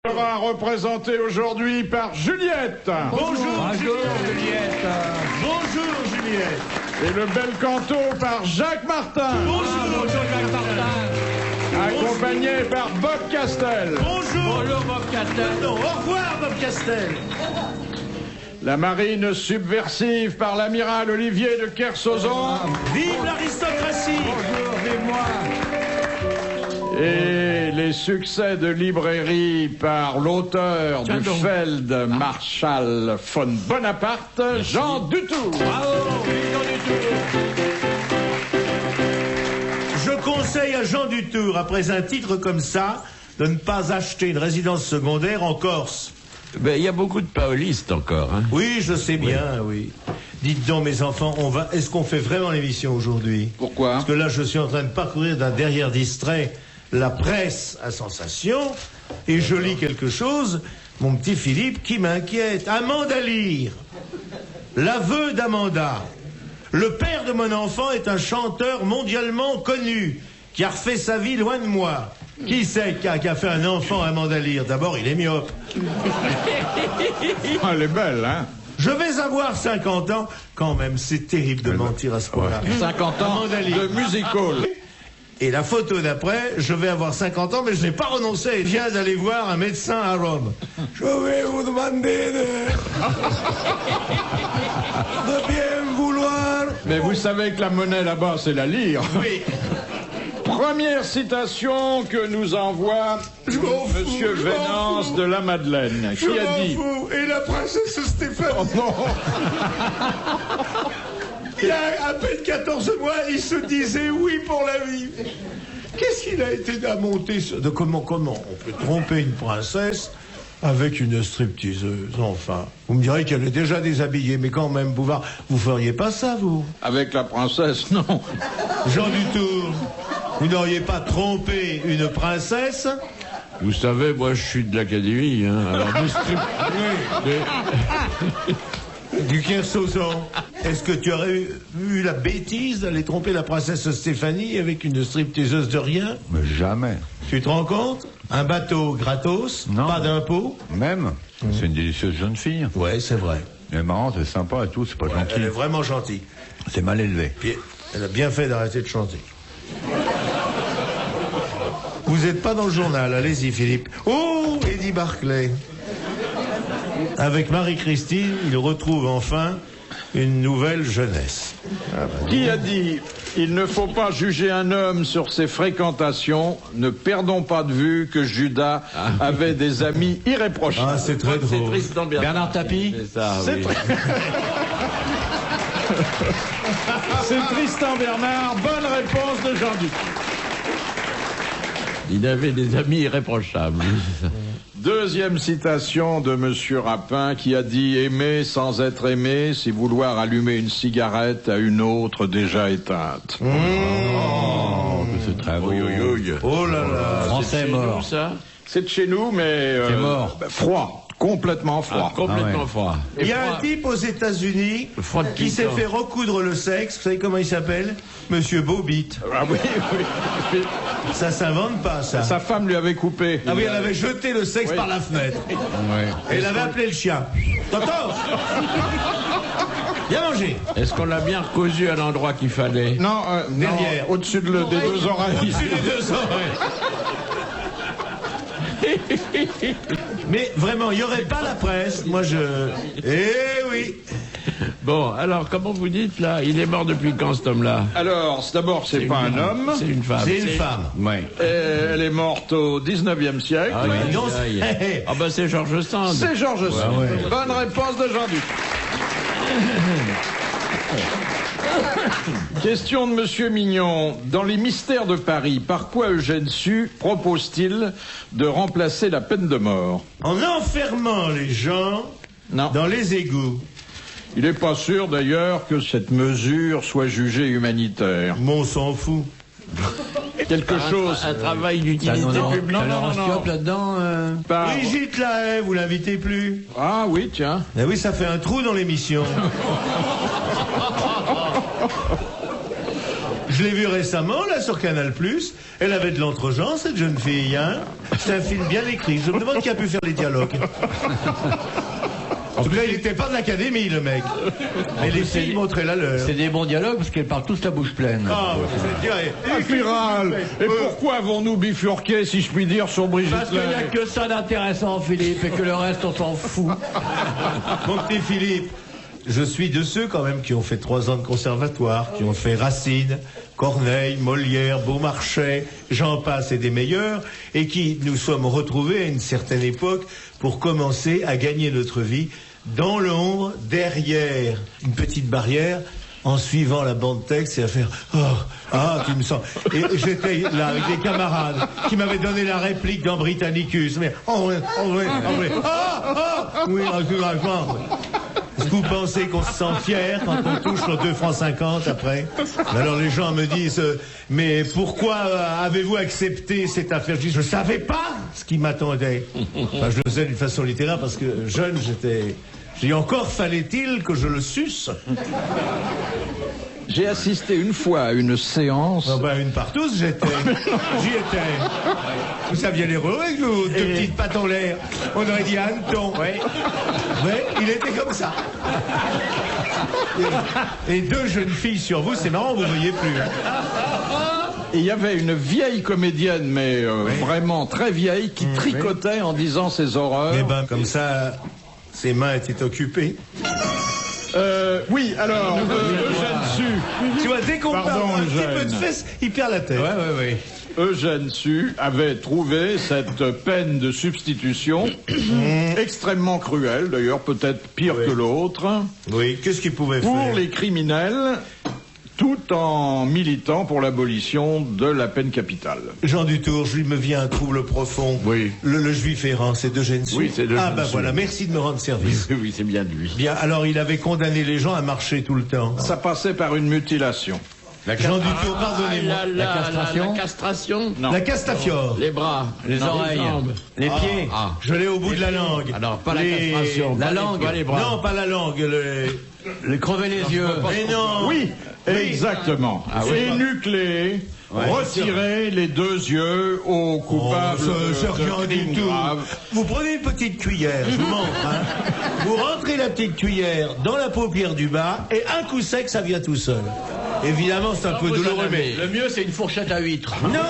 Sera représenté aujourd'hui par Juliette. Bonjour Juliette. Bonjour Juliette. Et le bel canto par Jacques Martin. Bonjour Jacques Martin. Accompagné par Bob Castel. Bonjour Bob Castel. Non, au revoir Bob Castel. La marine subversive par l'amiral Olivier de Kersauzon. Vive l'aristocratie. Bonjour, vive moi. Et les succès de librairie par l'auteur du Feld Marshal von Bonaparte, Jean Dutour. Bravo, Jean Dutour. Je conseille à Jean Dutour, après un titre comme ça, de ne pas acheter une résidence secondaire en Corse. Ben, il y a beaucoup de paolistes encore. Hein. Oui, je sais bien, oui. Dites donc, mes enfants, est-ce qu'on fait vraiment l'émission aujourd'hui? Pourquoi? Parce que là, je suis en train de parcourir d'un derrière distrait la presse à sensation, et je lis quelque chose, mon petit Philippe, qui m'inquiète. Amanda Lear, l'aveu d'Amanda. Le père de mon enfant est un chanteur mondialement connu, qui a refait sa vie loin de moi. Qui c'est qui a fait un enfant à Amanda Lear? D'abord, il est myope. Elle est belle, hein? Je vais avoir 50 ans. Quand même, c'est terrible de mentir à ce point-là. 50 ans Amanda Lear. de music hall. Et la photo d'après, je vais avoir 50 ans, mais je n'ai pas renoncé. Je viens d'aller voir un médecin à Rome. Je vais vous demander de bien vouloir... Mais vous savez que la monnaie là-bas, c'est la lyre. Oui. Première citation que nous envoie Monsieur Vénance de la Madeleine, qui a dit... Et la princesse Stéphanie. Oh non. Il y a à peine 14 mois, il se disait oui pour la vie. Qu'est-ce qu'il a été à monter de comment on peut tromper une princesse avec une stripteaseuse, enfin. Vous me direz qu'elle est déjà déshabillée, mais quand même, Bouvard, vous feriez pas ça, vous? Avec la princesse, non. Jean Dutour, vous n'auriez pas trompé une princesse? Vous savez, moi, je suis de l'académie. Hein. Alors, Du Kersauzon. Est-ce que tu aurais eu la bêtise d'aller tromper la princesse Stéphanie avec une stripteaseuse de rien? Mais jamais. Tu te rends compte? Un bateau gratos, Non. pas d'impôts. Même. C'est une délicieuse jeune fille. Ouais, c'est vrai. Elle est marrante, c'est sympa et tout, c'est pas gentil. Elle est vraiment gentille. C'est mal élevé. Puis, elle a bien fait d'arrêter de chanter. Vous n'êtes pas dans le journal, allez-y Philippe. Oh, Eddie Barclay. Avec Marie-Christine, il retrouve enfin une nouvelle jeunesse. Qui a dit « Il ne faut pas juger un homme sur ses fréquentations. Ne perdons pas de vue que Judas avait des amis irréprochables. » Ah, c'est très c'est drôle. Tristan Bernard Tapie. C'est ça, oui. C'est Tristan Bernard. Bonne réponse de Jean Duc. Il avait des amis irréprochables. Deuxième citation de Monsieur Rapin qui a dit « Aimer sans être aimé, c'est vouloir allumer une cigarette à une autre déjà éteinte. Oh, que c'est très beau. Oh là là. Français mort. Nous, ça C'est de chez nous, mais... C'est mort. Froid. Complètement froid. Complètement Ah ouais. froid. Il y a un type aux États-Unis froid de qui s'est Pinto. fait recoudre le sexe. Vous savez comment il s'appelle? Monsieur Bobit. Ah oui, oui. Ça s'invente pas, ça. Sa femme lui avait coupé. Ah oui, elle avait jeté le sexe Oui. par la fenêtre. Ouais. Et elle avait appelé le chien. Tonton! Viens manger. Est-ce qu'on l'a bien recousu à l'endroit qu'il fallait? Non, Derrière. non, au-dessus des deux oreilles. Au-dessus des deux oreilles. Mais vraiment, il n'y aurait pas la presse. Moi, Eh oui. Bon, alors, comment vous dites, là? Il est mort depuis quand, cet homme-là? Alors, d'abord, c'est pas un homme. C'est une femme. C'est une femme. Ouais. Elle est morte au 19e siècle. Ah, Ouais, aïe, non, aïe. c'est- Ah ben, c'est Georges Sand. C'est Georges Sand. ouais. Bonne réponse de Jean Duc. Question de Monsieur Mignon. Dans les mystères de Paris, par quoi Eugène Sue propose-t-il de remplacer la peine de mort? En enfermant les gens Non. dans les égouts. Il n'est pas sûr d'ailleurs que cette mesure soit jugée humanitaire. Bon, on s'en fout. Quelque chose. Un travail d'utilité publique. Non, non, non. là-dedans. Par- Brigitte Lahaye, vous l'invitez plus? Ah oui, tiens. Eh oui, ça fait un trou dans l'émission. Je l'ai vue récemment, là, sur Canal+. Elle avait de l'entre-gens, cette jeune fille, hein. C'est un film bien écrit. Je me demande qui a pu faire les dialogues. En tout cas, il n'était pas de l'académie, le mec. Mais les filles montraient la leur. C'est des bons dialogues parce qu'elles parlent tous la bouche pleine. Ah, je dirais. Amiral, et pourquoi avons-nous bifurqué, si je puis dire, sur Brigitte Parce qu'il n'y a Lahaye? que ça d'intéressant, Philippe, et que le reste, on s'en fout. Mon petit Philippe, je suis de ceux quand même qui ont fait 3 ans de conservatoire, qui ont fait Racine, Corneille, Molière, Beaumarchais, j'en passe et des meilleurs, et qui nous sommes retrouvés à une certaine époque pour commencer à gagner notre vie dans l'ombre, derrière une petite barrière, en suivant la bande texte et à faire « Oh, ah, tu me sens... » Et j'étais là avec des camarades qui m'avaient donné la réplique dans Britannicus. Mais « Oh, oui, oh, oui, oh, oui, ah, ah !» Oui, encouragement. Est-ce que vous pensez qu'on se sent fier quand on touche nos 2,50 francs après? Alors les gens me disent mais pourquoi avez-vous accepté cette affaire? Je dis je savais pas ce qui m'attendait. Enfin, je le faisais d'une façon littéraire parce que jeune j'étais... J'ai dit encore fallait-il que je le suce? J'ai assisté une fois à une séance. Oh ben, une par tous, j'y étais. Vous saviez les rôles, vous, deux petites pattes en l'air. On aurait dit Anton. Ouais. Ouais, il était comme ça. Et 2 jeunes filles sur vous, c'est marrant, vous ne voyez plus. Et il y avait une vieille comédienne, mais vraiment très vieille, qui tricotait en disant ses horreurs. Eh ben, comme ça, ses mains étaient occupées. Oui, alors, Eugène Sue. Tu vois, dès qu'on Pardon, parle un petit Eugène. peu de fesses, il perd la tête. Ouais. Eugène Sue avait trouvé cette peine de substitution extrêmement cruelle, d'ailleurs peut-être pire que l'autre, Oui, qu'est-ce qu'il pouvait pour faire? les criminels, tout en militant pour l'abolition de la peine capitale. Jean Dutour, je lui me vient un trouble profond. Oui. Le juif errant, c'est d'Eugène Sue. Oui, c'est d'Eugène Ah ben Sue. voilà, merci de me rendre service. Oui, c'est bien de lui. Bien, alors il avait condamné les gens à marcher tout le temps. Ça passait par une mutilation. Jean Dutour, pardonnez-moi. La castration La castration. Non. La Castafiore. Les bras. Les Non, oreilles. jambes. Les pieds. Ah. Je l'ai au bout de la langue. Alors, pas Les- la castration. La pas les- langue. pas les bras. Non, pas la langue. Les crever les yeux. Mais non. Oui, exactement. Énucléer, retirer les 2 yeux au coupable Sergent de crime Dutour. grave. Vous prenez une petite cuillère, je vous montre. Hein. Vous rentrez la petite cuillère dans la paupière du bas et un coup sec, ça vient tout seul. Évidemment, c'est un peu vous en douloureux, avez. mais... Le mieux, c'est une fourchette à huîtres. Non.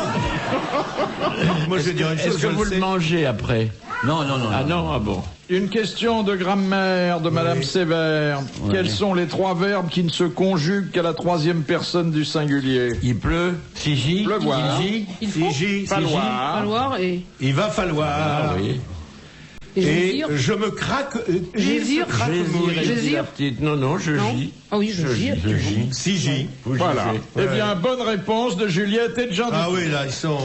Moi, je vais dire une chose, Est-ce que je vous le le sais. mangez après? Non. Ah non, ah bon. Une question de grammaire de Madame Sévère. Quels sont les 3 verbes qui ne se conjuguent qu'à la 3e personne du singulier? Il pleut. Sigi. Pleuvoir. Il faut Fiji, Falloir. falloir et il va falloir. Ah oui. je Et gire. je me craque. Gésir. Mouille. Gésir. La petite. Non, je Non. gis. Ah oui, je gire. Je gis. Sigi. Vous Voilà. gisez. Eh bien, bonne réponse de Juliette et de Jean Ah Dutour. oui, là, ils sont...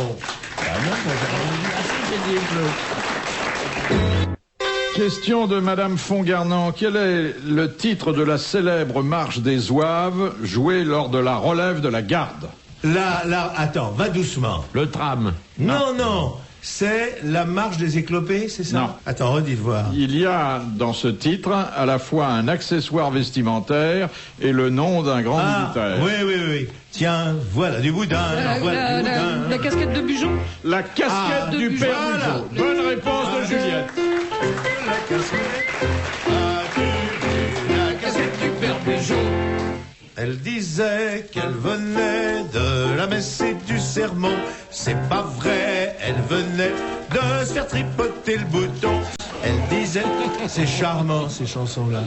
Question de Madame Fongarnant. Quel est le titre de la célèbre marche des Zouaves jouée lors de la relève de la garde? Là, attends, va doucement. Le tram. Non, c'est la marche des éclopés, c'est ça? Non. Attends, redites voir. Il y a dans ce titre à la fois un accessoire vestimentaire et le nom d'un grand militaire. Oui. Tiens, voilà du boudin. Voilà du boudin. La casquette de Bugeaud. La casquette du père voilà. Bugeaud. Bonne réponse de Juliette. La casquette du père Bugeaud. Elle disait qu'elle venait de la messe et du sermon. C'est pas vrai, elle venait de se faire tripoter le bouton. Elle disait, c'est charmant ces chansons-là.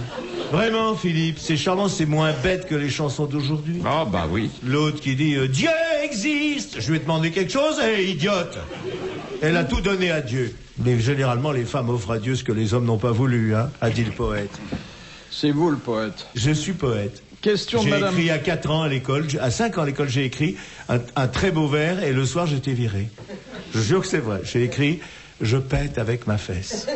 Vraiment, Philippe, c'est charmant, c'est moins bête que les chansons d'aujourd'hui. Ah bah oui. L'autre qui dit Dieu existe. Je lui ai demandé quelque chose, idiote. Elle a tout donné à Dieu. Mais généralement, les femmes offrent à Dieu ce que les hommes n'ont pas voulu, hein, a dit le poète. C'est vous le poète. Je suis poète. Question de J'ai Madame. écrit à 4 ans à l'école, à 5 ans à l'école, j'ai écrit un très beau vers et le soir j'étais viré. Je jure que c'est vrai. J'ai écrit je pète avec ma fesse.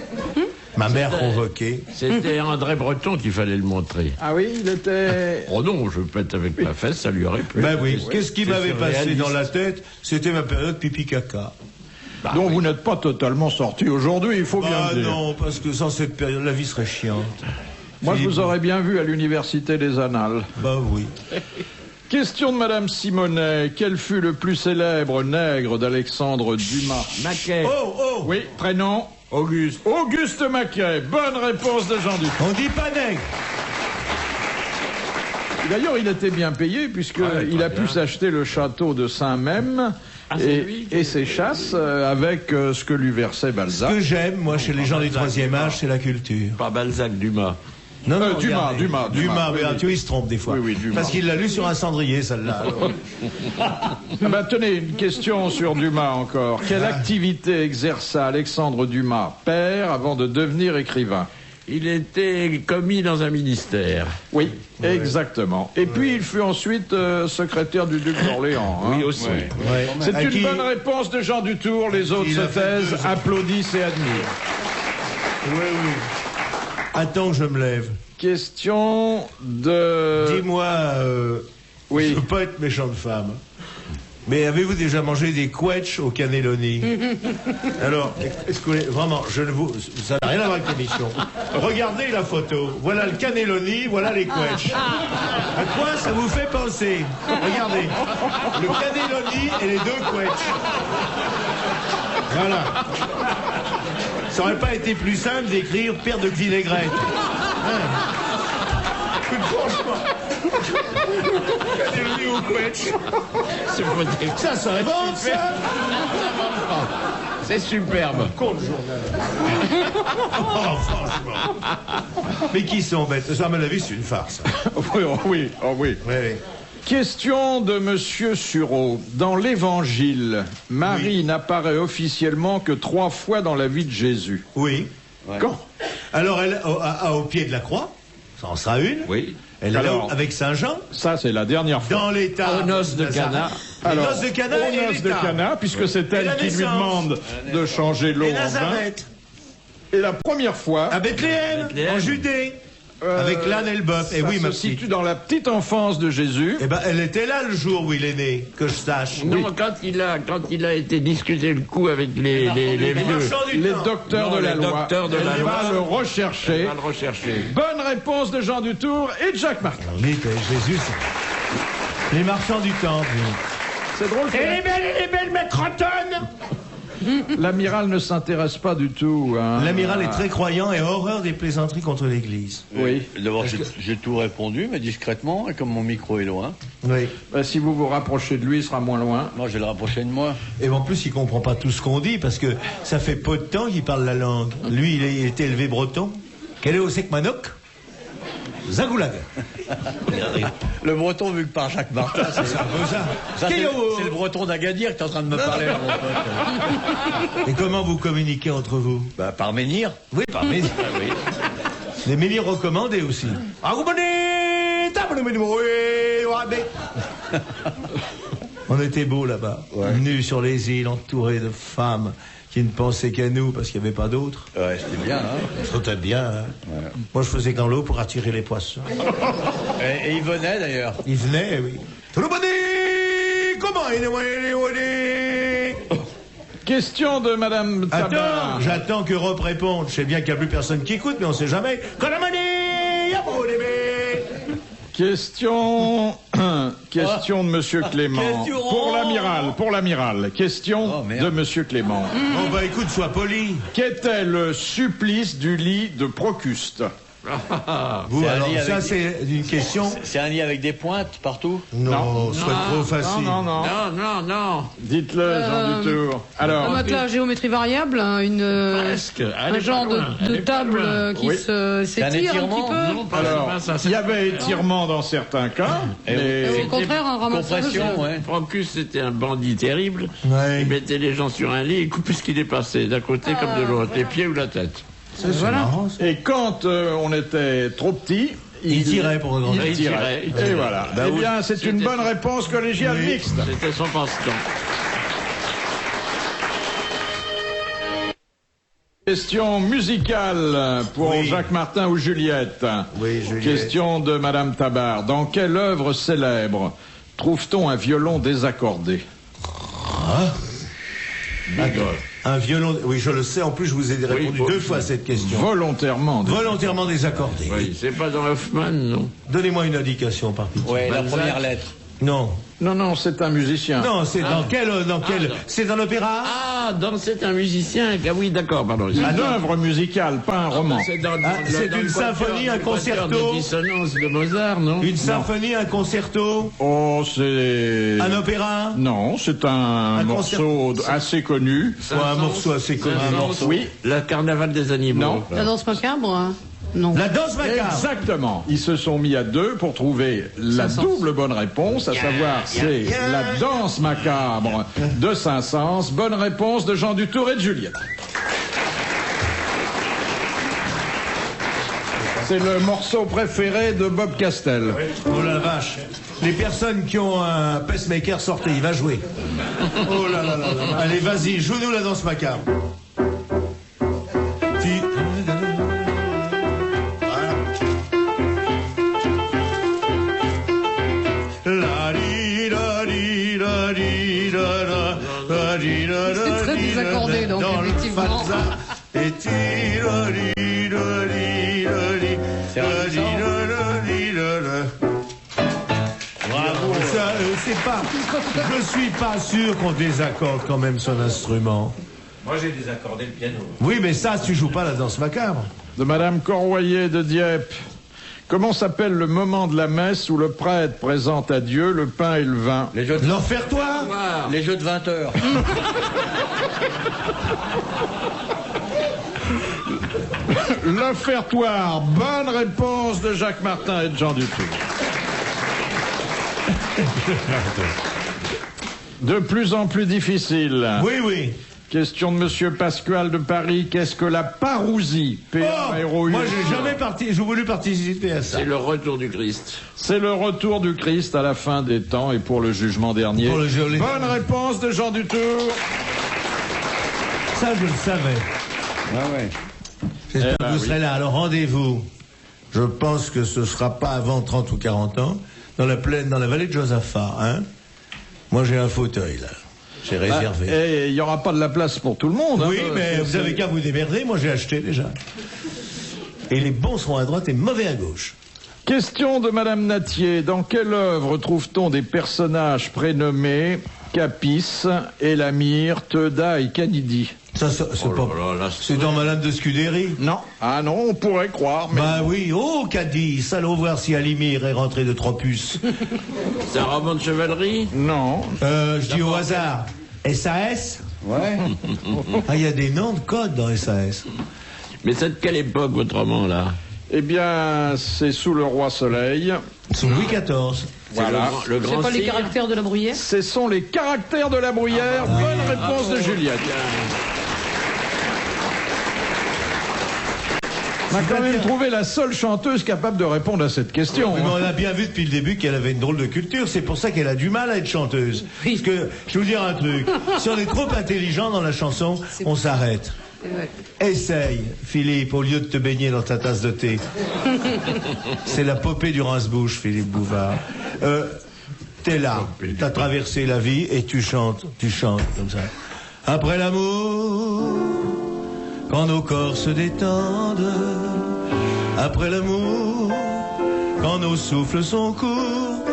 Ma mère convoquée. C'était André Breton qu'il fallait le montrer. Ah oui, il était. Oh non, je pète avec ma fesse, ça lui aurait plu. Ben oui. Qu'est-ce qui C'est m'avait passé surréaliste. dans la tête? C'était ma période pipi caca. dont vous n'êtes pas totalement sorti aujourd'hui, il faut bien Ah le dire. non, parce que sans cette période, la vie serait chiante. Moi, je Philippe. vous aurais bien vu à l'université des Annales. Bah oui. Question de Madame Simonet. Quel fut le plus célèbre nègre d'Alexandre Dumas? Maquet. Oh. Oui, prénom? Auguste. Auguste Maquet. Bonne réponse de Jean Dutronc. On dit pas nègre. D'ailleurs, il était bien payé puisqu'il a pu s'acheter le château de Saint-Même c'est lui et ses chasses avec ce que lui versait Ce Balzac. que j'aime, moi, chez les gens du troisième âge, c'est la culture. Pas Balzac, Dumas. Non, Dumas, regardez. Dumas, mais oui. tu vois, il se trompe des fois. Oui, Dumas. Parce qu'il l'a lu sur un cendrier, celle-là. Ah ben, tenez, une question sur Dumas encore. Quelle activité exerça Alexandre Dumas, père, avant de devenir écrivain? Il était commis dans un ministère. Oui, exactement. Et puis, il fut ensuite secrétaire du duc d'Orléans. hein. Oui, aussi. Ouais. C'est À une qui- bonne réponse de Jean Dutour. Les autres Il se a fait taisent, 2 ans. applaudissent et admirent. Oui. Attends que je me lève. Question de... Dis-moi, Oui. je veux pas être méchante femme, mais avez-vous déjà mangé des quetchs au cannelloni? Alors, est-ce que vraiment, ça n'a rien à voir avec l'émission. Regardez la photo. Voilà le cannelloni, voilà les quetchs. À quoi ça vous fait penser? Regardez, le cannelloni et les 2 quetchs. Voilà. Ça aurait pas été plus simple d'écrire paire de vinaigrettes. Hein? Franchement. Cannelloni au quetch. Ça serait bon, ça. C'est superbe. Compte journal. Oh, franchement. Mais qui sont bêtes? Ça, à mon avis, c'est une farce. Oui, oui. Oui. Question de Monsieur Sureau. Dans l'Évangile, Marie n'apparaît officiellement que 3 fois dans la vie de Jésus. Oui. Quand? Alors, elle, au pied de la croix, ça en sera une. Oui. Elle est Alors- là avec Saint-Jean, Ça, c'est la dernière fois. dans l'état. Aux noces de Cana. Les noces de Cana et aux noces de l'état. Cana, puisque c'est Et elle la qui lui naissance. demande de changer l'eau Et en vin. Nazareth, Et la première fois, à Bethléem, en Judée, avec l'âne et le bœuf. Et ça oui, se ma petite. situe dans la petite enfance de Jésus. Eh ben, elle était là le jour où il est né, que je sache. Non, quand il a été discuté le coup avec les vieux. marchands du Les temps. docteurs Non, de la les loi. docteurs de la Elle loi. va le rechercher. On va le rechercher. Bonne réponse de Jean Dutour et de Jacques Martin. Oui, Jésus, c'est... Les marchands du temple. C'est drôle que Elle est belle, ma crotonne. l'amiral ne s'intéresse pas du tout. hein. L'amiral est très croyant et a horreur des plaisanteries contre l'Église. Oui. D'abord, j'ai tout répondu, mais discrètement, et comme mon micro est loin, Oui. Bah, si vous vous rapprochez de lui, il sera moins loin. moi, je vais le rapprocher de moi. Et en plus, il comprend pas tout ce qu'on dit parce que ça fait peu de temps qu'il parle la langue. Lui, il est élevé breton. Quel est au sec Manoc? Zagoulag. Le breton, vu que par Jacques Martin, c'est C'est un peu ça. ça, c'est le breton d'Agadir que tu es en train de me parler, là, mon pote. Et comment vous communiquez entre vous? Bah, par menhir. Oui, par menhir. Oui. Les menhirs recommandés aussi. On était beaux là-bas, nus sur les îles, entourés de femmes qui ne pensaient qu'à nous parce qu'il n'y avait pas d'autres. Ouais, c'était bien, hein. C'était bien. Hein. Moi, je faisais dans l'eau pour attirer les poissons. Et il venait, d'ailleurs. Ils venaient, oui. Tout le monde dit, comment il est? Question de Madame Tabar. Attends, j'attends qu'Europe réponde. Je sais bien qu'il n'y a plus personne qui écoute, mais on ne sait jamais. Question de Monsieur Clément. Question. Pour l'amiral. Question Oh, merde. de Monsieur Clément. Bon, bah écoute, sois poli. Qu'était le supplice du lit de Procuste? Vous, C'est un alors, lit ça, avec c'est une question. C'est un lit avec des pointes partout. Non, soit trop facile. Non. Non. Dites-le, Jean Dutour. Un Alors, matelas à géométrie variable, hein, Presque. un genre de table qui Oui. s'étire un étirement, petit peu. Non, pas alors, ça, il y avait étirement dans certains cas, mais Au contraire, un ramassage. Compression, ouais. Procus, c'était un bandit terrible. Ouais. Il mettait les gens sur un lit et coupait ce qui dépassait, d'un côté comme de l'autre, les pieds ou la tête. C'est marrant, ça. et quand on était trop petit, Il tirait pour grandir. il Il tirait. tirait. Et voilà. Bah eh oui. bien, c'est une bonne réponse collégiale Oui. mixte. C'était son passe-temps. Question musicale pour Oui. Jacques Martin ou Juliette. Oui, Juliette. Question de Madame Tabar. Dans quelle œuvre célèbre trouve-t-on un violon désaccordé? Un violon. Oui, je le sais. En plus, je vous ai répondu bon, 2 fois à cette question. Volontairement. Volontairement désaccordé. Oui, c'est pas dans Hoffman, non. Donnez-moi une indication par pitié. Ouais, la Balzac. première lettre. Non. Non, c'est un musicien. Non, c'est dans quel... C'est un opéra? Ah, c'est un musicien. Ah oui, d'accord, pardon. Une œuvre musicale, pas un roman. C'est c'est une symphonie, un concerto. De dissonance de Mozart, non? Une symphonie, un concerto? Oh, c'est... Un opéra? Non, c'est un morceau assez connu. Un morceau assez connu. Oui. Le carnaval des animaux. Non. La danse macabre hein. Non. La danse macabre. Exactement. Ils se sont mis à deux pour trouver la double bonne réponse, à savoir c'est la danse macabre de Saint-Saëns. Bonne réponse de Jean Dutour et de Juliette. C'est le morceau préféré de Bob Castel. Oh la vache. Les personnes qui ont un pacemaker, sortez, il va jouer. Oh là là là là. Allez, vas-y, joue-nous la danse macabre. C'est très désaccordé, donc, effectivement. Bravo. Je suis pas sûr qu'on désaccorde quand même son instrument. Moi, j'ai désaccordé le piano. Oui, mais ça, tu joues pas la danse macabre. De Madame Corroyer de Dieppe. Comment s'appelle le moment de la messe où le prêtre présente à Dieu le pain et le vin? Les jeux de... L'enfertoire. Les jeux de 20 heures. L'offertoire. Bonne réponse de Jacques Martin et de Jean Dutour. De plus en plus difficile. Oui, oui. Question de Monsieur Pasquale de Paris. Qu'est-ce que la parousie? Oh, moi, j'ai voulu participer à ça. C'est le retour du Christ. C'est le retour du Christ à la fin des temps et pour le jugement dernier. Bonne réponse de Jean Dutour. Ça, je le savais. Ah ouais. J'espère que vous serez là. Alors, rendez-vous. Je pense que ce sera pas avant 30 ou 40 ans. Dans la plaine, dans la vallée de Josaphat, hein. Moi, j'ai un fauteuil, là. J'ai réservé. Et il n'y aura pas de la place pour tout le monde. Oui, hein, mais vous avez qu'à vous démerder. Moi, j'ai acheté déjà. Et les bons seront à droite et mauvais à gauche. Question de Madame Natier. Dans quelle œuvre trouve-t-on des personnages prénommés Capis, Elamir, Teuda et Canidi? Ça, c'est pas... C'est dans Malade de Scudéry. Non. Ah non, on pourrait croire, mais... Bah oui, oh, Cadiz, allons voir si Alimir est rentré de Tropus. C'est un roman de chevalerie? Non. Je dis au hasard. SAS? Ouais. Ah, il y a des noms de code dans SAS. Mais c'est de quelle époque, votre roman, là? Eh bien, c'est sous le roi Soleil. Sous Louis XIV. Voilà. Le C'est grand pas les Cire. caractères de la bruyère? Ce sont les caractères de la bruyère. Bonne réponse de Juliette. On a quand même trouvé la seule chanteuse capable de répondre à cette question. Mais on a bien vu depuis le début qu'elle avait une drôle de culture. C'est pour ça qu'elle a du mal à être chanteuse. Parce que, je vais vous dire un truc. Si on est trop intelligent dans la chanson, on s'arrête. Essaye, Philippe, au lieu de te baigner dans ta tasse de thé. C'est la popée du rince-bouche, Philippe Bouvard. T'es là, t'as traversé la vie et tu chantes comme ça. Après l'amour, quand nos corps se détendent, après l'amour, quand nos souffles sont courts.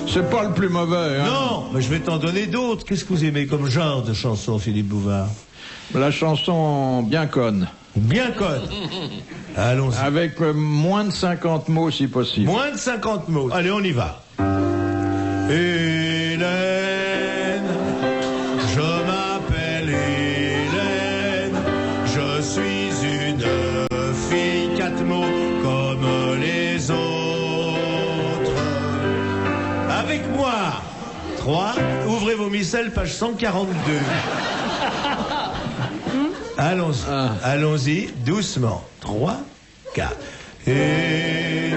C'est pas le plus mauvais, hein. Non, mais je vais t'en donner d'autres. Qu'est-ce que vous aimez comme genre de chanson, Philippe Bouvard? La chanson bien conne. Bien conne. Allons-y. Avec moins de 50 mots si possible. Moins de 50 mots. Allez, on y va. Hélène, je m'appelle Hélène, je suis une fille, 4 mots comme les autres. Avec moi, 3, ouvrez vos micelles, page 142. Allons-y, allons-y, doucement. 3, 4. Et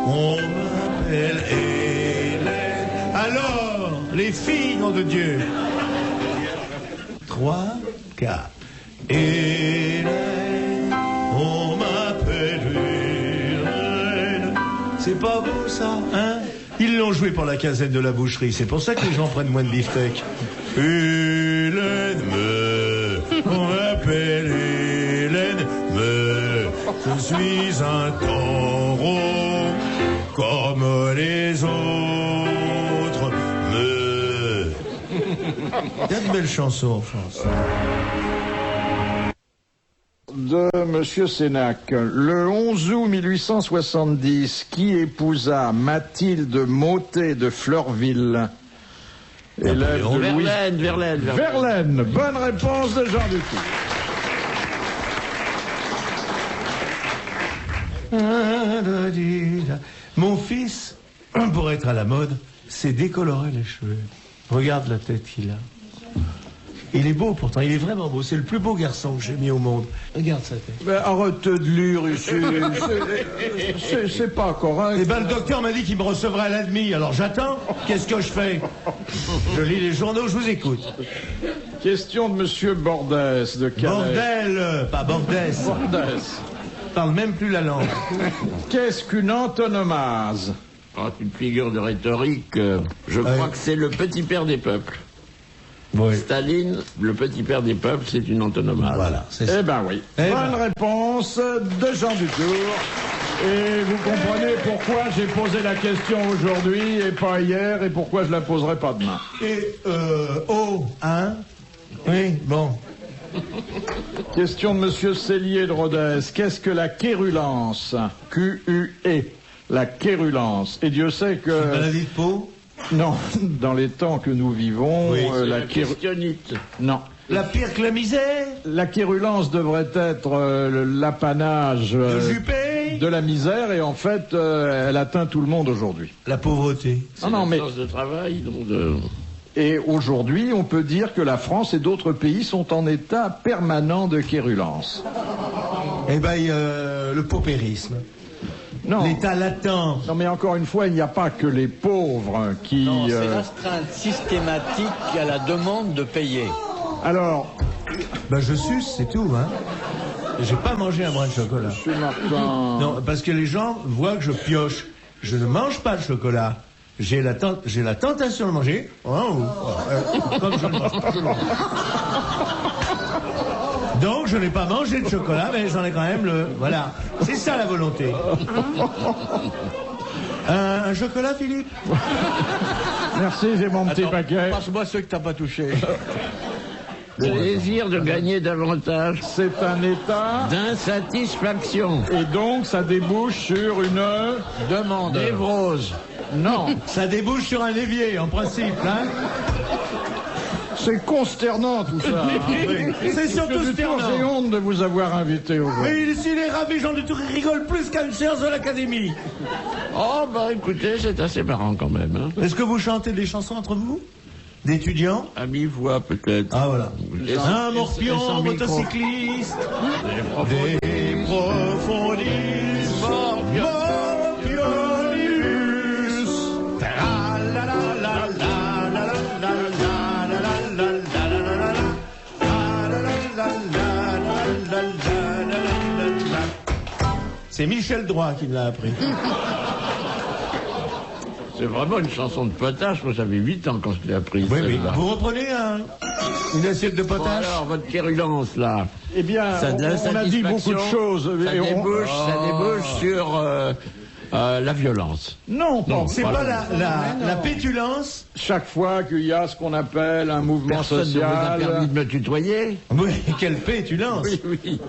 on m'appelle Hélène. Alors, les filles, nom de Dieu. 3, 4. Hélène, on m'appelle Hélène. C'est pas beau ça, hein? Ils l'ont joué pour la quinzaine de la boucherie. C'est pour ça que les gens prennent moins de beefsteak. Hélène, on m'appelle Hélène, mais je suis un taureau comme les autres. Il y a de belles chansons en France. De Monsieur Sénac. Le 11 août 1870, qui épousa Mathilde Mottet de Fleurville? Élève de Louis... Verlaine. Bonne réponse de Jean Dutour. Mon fils, pour être à la mode, s'est décoloré les cheveux. Regarde la tête qu'il a. Il est beau pourtant, il est vraiment beau. C'est le plus beau garçon que j'ai mis au monde. Regarde sa tête. Mais arrête de lire ici. C'est pas correct. Eh ben, le docteur m'a dit qu'il me recevrait à la demi. Alors j'attends. Qu'est-ce que je fais? Je lis les journaux, je vous écoute. Question de Monsieur Bordès de Calais. Bordel, pas Bordès. Bordès. Parle même plus la langue. Qu'est-ce qu'une antonomase? Oh, une figure de rhétorique. Je crois que c'est le petit père des peuples. Oui. Staline, le petit père des peuples, c'est une antonomase. Voilà, c'est ça. Eh ben oui. Bonne réponse de Jean Dutour. Et vous comprenez pourquoi j'ai posé la question aujourd'hui et pas hier et pourquoi je la poserai pas demain. Et, hein? Oui, bon. Question de Monsieur Cellier de Rodez. Qu'est-ce que la quérulence? Q-U-E. La quérulence. Et Dieu sait que... Une maladie de peau? Non, dans les temps que nous vivons, oui, la questionnite. Non. La pire que la misère? La quérulence devrait être l'apanage de la misère et en fait, elle atteint tout le monde aujourd'hui. La pauvreté. C'est l'absence de travail, donc de... Et aujourd'hui, on peut dire que la France et d'autres pays sont en état permanent de quérulence. Eh ben, le paupérisme. Non. L'état latent. Non, mais encore une fois, il n'y a pas que les pauvres qui... Non, c'est l'astreinte systématique à la demande de payer. Alors... Ben, je suce, c'est tout, hein. J'ai pas mangé un brin de chocolat. Monsieur Martin... Non, parce que les gens voient que je pioche. Je ne mange pas de chocolat. J'ai la tentation de manger. Comme je ne mange pas, je mange. Donc, je n'ai pas mangé de chocolat, mais j'en ai quand même le... Voilà. C'est ça, la volonté. Un chocolat, Philippe? Merci, j'ai mon petit paquet. Passe-moi ceux que t'as pas touché. Le désir de gagner davantage, c'est un état d'insatisfaction. Et donc, ça débouche sur une demande. Névrose. Non. Ça débouche sur un évier, en principe, hein. C'est consternant tout ça. Oui. C'est surtout consternant. J'ai honte de vous avoir invité aujourd'hui. Oui, s'il est ravi, Jean Dutour, il rigole plus qu'à une séance de l'Académie. Oh, bah écoutez, c'est assez marrant quand même. Hein. Est-ce que vous chantez des chansons entre vous? D'étudiants? À mi-voix peut-être. Ah voilà. Un morpion, micro. motocycliste. Des profondis. Morpionibus. C'est Michel Droit qui me l'a appris. C'est vraiment une chanson de potache. Moi, j'avais 8 ans quand je l'ai appris. Oui, oui. Vous reprenez une assiette de potache? Bon, alors, votre quérulence, là. Eh bien, on a dit beaucoup de choses. Ça débouche sur la violence. Non, c'est pas la pétulance. Chaque fois qu'il y a ce qu'on appelle un mouvement Personne social... ne vous a permis de me tutoyer. Oui, quelle pétulance. Oui.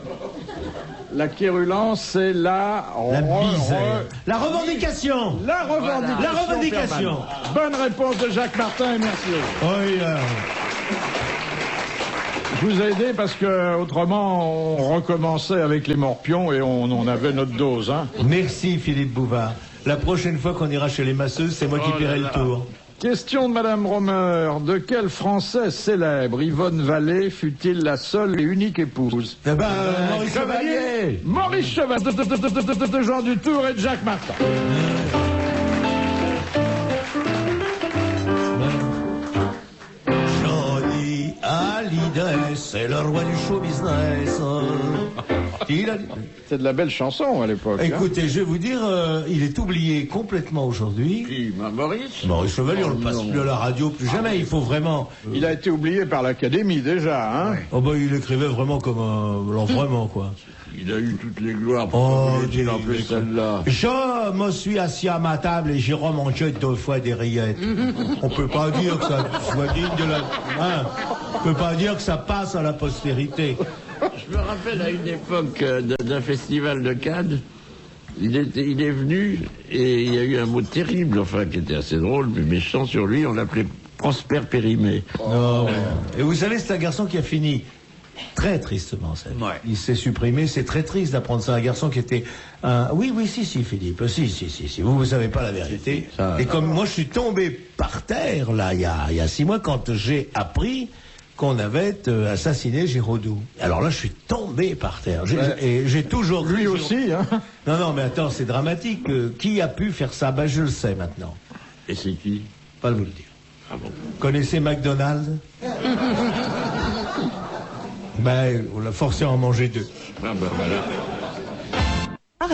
La quérulence, c'est la misère. La revendication. La revendication. La revendication. Bonne réponse de Jacques Martin et merci. Oui, Je vous ai aidé parce que autrement on recommençait avec les morpions et on avait notre dose. Hein. Merci Philippe Bouvard. La prochaine fois qu'on ira chez les masseuses, c'est moi qui paierai le tour. Question de Madame Romer. De quel Français célèbre Yvonne Vallée fut-il la seule et unique épouse? Eh ben, Maurice Chevalier. Maurice Chevalier de Jean Dutour et de Jacques Martin. Johnny Hallyday, c'est le roi du show business. parti. C'est de la belle chanson à l'époque. Écoutez, je vais vous dire, il est oublié complètement aujourd'hui. Qui, Maurice? Maurice Chevalier, on le passe plus à la radio, plus jamais. Il faut vraiment. Il a été oublié par l'Académie déjà, hein. Oh bah il écrivait vraiment comme un... Alors vraiment quoi. Il a eu toutes les gloires. Oh, il en plus celle-là. Je me suis assis à ma table et j'ai remangé 2 fois des rillettes. On peut pas dire que ça soit digne de la... Hein, on peut pas dire que ça passe à la postérité. Je me rappelle à une époque d'un festival de Cannes, il est venu et il y a eu un mot terrible, enfin qui était assez drôle, mais méchant sur lui, on l'appelait Prosper Périmé. Oh. Et vous savez, c'est un garçon qui a fini très tristement, ça. Ouais. Il s'est supprimé, c'est très triste d'apprendre ça. Un garçon qui était oui, si, Philippe, si. Vous savez pas la vérité. Et comme moi, je suis tombé par terre, là, il y a 6 mois, quand j'ai appris qu'on avait assassiné Giraudoux. Alors là, je suis tombé par terre. Et j'ai toujours cru... Lui aussi, hein. Non, mais attends, c'est dramatique. Qui a pu faire ça? Ben, je le sais maintenant. Et c'est qui? Pas le vous le dire. Ah bon? Connaissez McDonald's? Ben, on l'a forcé à en manger 2. Ah ben voilà.